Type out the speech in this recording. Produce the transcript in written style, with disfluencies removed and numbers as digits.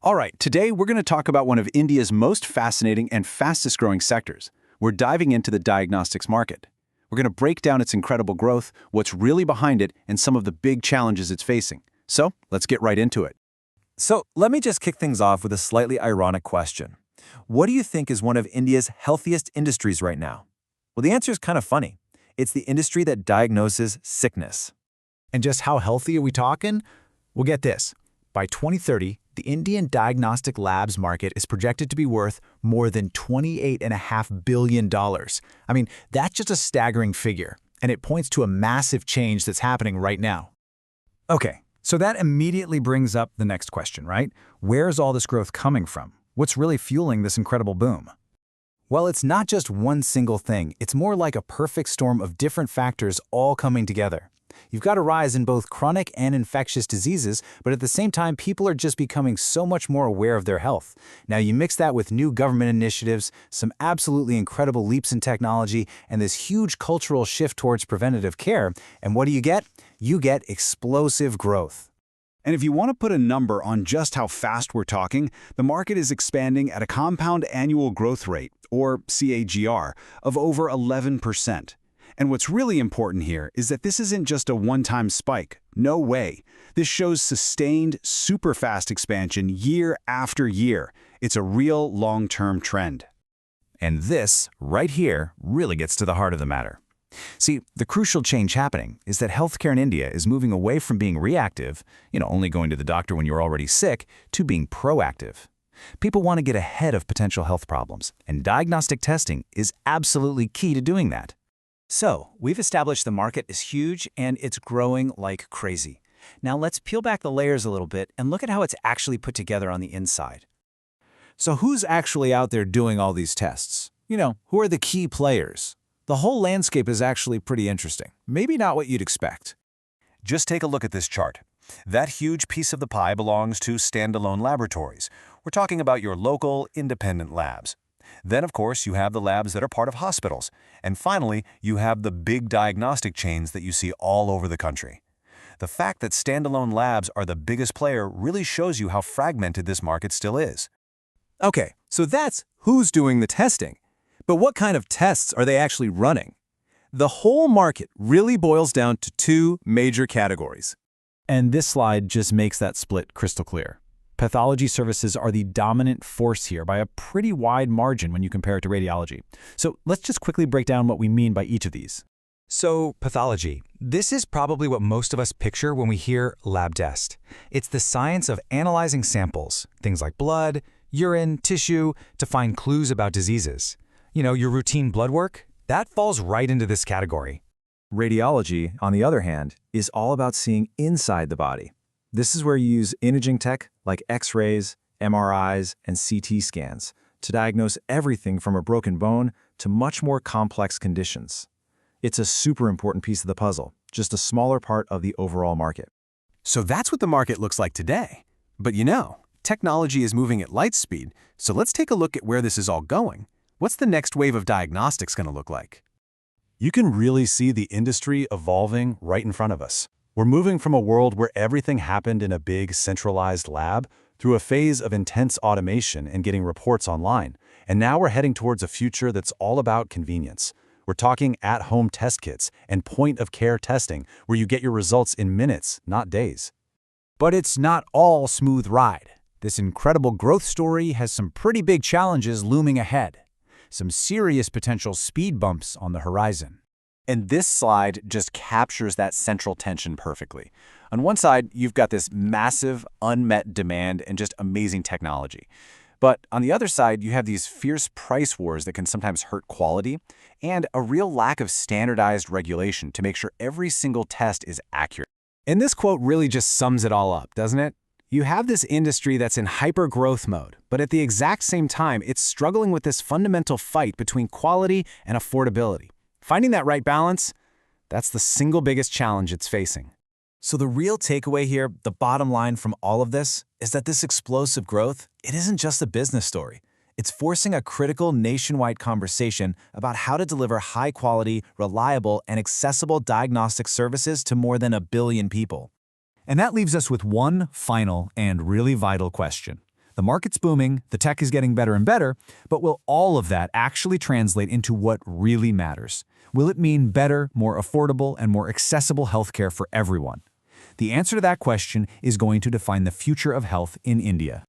All right, today we're going to talk about one of India's most fascinating and fastest growing sectors. We're diving into the diagnostics market. We're going to break down its incredible growth, what's really behind it, and some of the big challenges it's facing. So, let's get right into it. So let me just kick things off with a slightly ironic question. What do you think is one of India's healthiest industries right now? Well, the answer is kind of funny. It's the industry that diagnoses sickness. And just how healthy are we talking? Well, get this. By 2030, the Indian Diagnostic Labs Market is projected to be worth more than $28.5 billion. I mean, that's just a staggering figure, and it points to a massive change that's happening right now. Okay, so that immediately brings up the next question, right? Where's all this growth coming from? What's really fueling this incredible boom? Well, it's not just one single thing. It's more like a perfect storm of different factors all coming together. You've got a rise in both chronic and infectious diseases, but at the same time, people are just becoming so much more aware of their health. Now, you mix that with new government initiatives, some absolutely incredible leaps in technology, and this huge cultural shift towards preventative care, and what do you get? You get explosive growth. And if you want to put a number on just how fast we're talking, the market is expanding at a compound annual growth rate, or CAGR, of over 11%. And what's really important here is that this isn't just a one-time spike. No way. This shows sustained, super fast expansion year after year. It's a real long-term trend. And this, right here, really gets to the heart of the matter. See, the crucial change happening is that healthcare in India is moving away from being reactive, only going to the doctor when you're already sick, to being proactive. People want to get ahead of potential health problems, and diagnostic testing is absolutely key to doing that. So, we've established the market is huge and it's growing like crazy. Now let's peel back the layers a little bit and look at how it's actually put together on the inside. So who's actually out there doing all these tests? Who are the key players? The whole landscape is actually pretty interesting. Maybe not what you'd expect. Just take a look at this chart. That huge piece of the pie belongs to standalone laboratories. We're talking about your local, independent labs. Then, of course, you have the labs that are part of hospitals. And finally, you have the big diagnostic chains that you see all over the country. The fact that standalone labs are the biggest player really shows you how fragmented this market still is. Okay, so that's who's doing the testing. But what kind of tests are they actually running? The whole market really boils down to two major categories. And this slide just makes that split crystal clear. Pathology services are the dominant force here by a pretty wide margin when you compare it to radiology. So let's just quickly break down what we mean by each of these. So, pathology. This is probably what most of us picture when we hear lab test. It's the science of analyzing samples, things like blood, urine, tissue, to find clues about diseases. Your routine blood work, that falls right into this category. Radiology, on the other hand, is all about seeing inside the body. This is where you use imaging tech like X-rays, MRIs, and CT scans to diagnose everything from a broken bone to much more complex conditions. It's a super important piece of the puzzle, just a smaller part of the overall market. So that's what the market looks like today. But technology is moving at light speed, so let's take a look at where this is all going. What's the next wave of diagnostics going to look like? You can really see the industry evolving right in front of us. We're moving from a world where everything happened in a big, centralized lab through a phase of intense automation and getting reports online. And now we're heading towards a future that's all about convenience. We're talking at-home test kits and point-of-care testing where you get your results in minutes, not days. But it's not all smooth ride. This incredible growth story has some pretty big challenges looming ahead. Some serious potential speed bumps on the horizon. And this slide just captures that central tension perfectly. On one side, you've got this massive, unmet demand and just amazing technology. But on the other side, you have these fierce price wars that can sometimes hurt quality and a real lack of standardized regulation to make sure every single test is accurate. And this quote really just sums it all up, doesn't it? You have this industry that's in hyper-growth mode, but at the exact same time, it's struggling with this fundamental fight between quality and affordability. Finding that right balance, that's the single biggest challenge it's facing. So the real takeaway here, the bottom line from all of this, is that this explosive growth, it isn't just a business story. It's forcing a critical nationwide conversation about how to deliver high-quality, reliable, and accessible diagnostic services to more than 1 billion people. And that leaves us with one final and really vital question. The market's booming, the tech is getting better and better, but will all of that actually translate into what really matters? Will it mean better, more affordable, and more accessible healthcare for everyone? The answer to that question is going to define the future of health in India.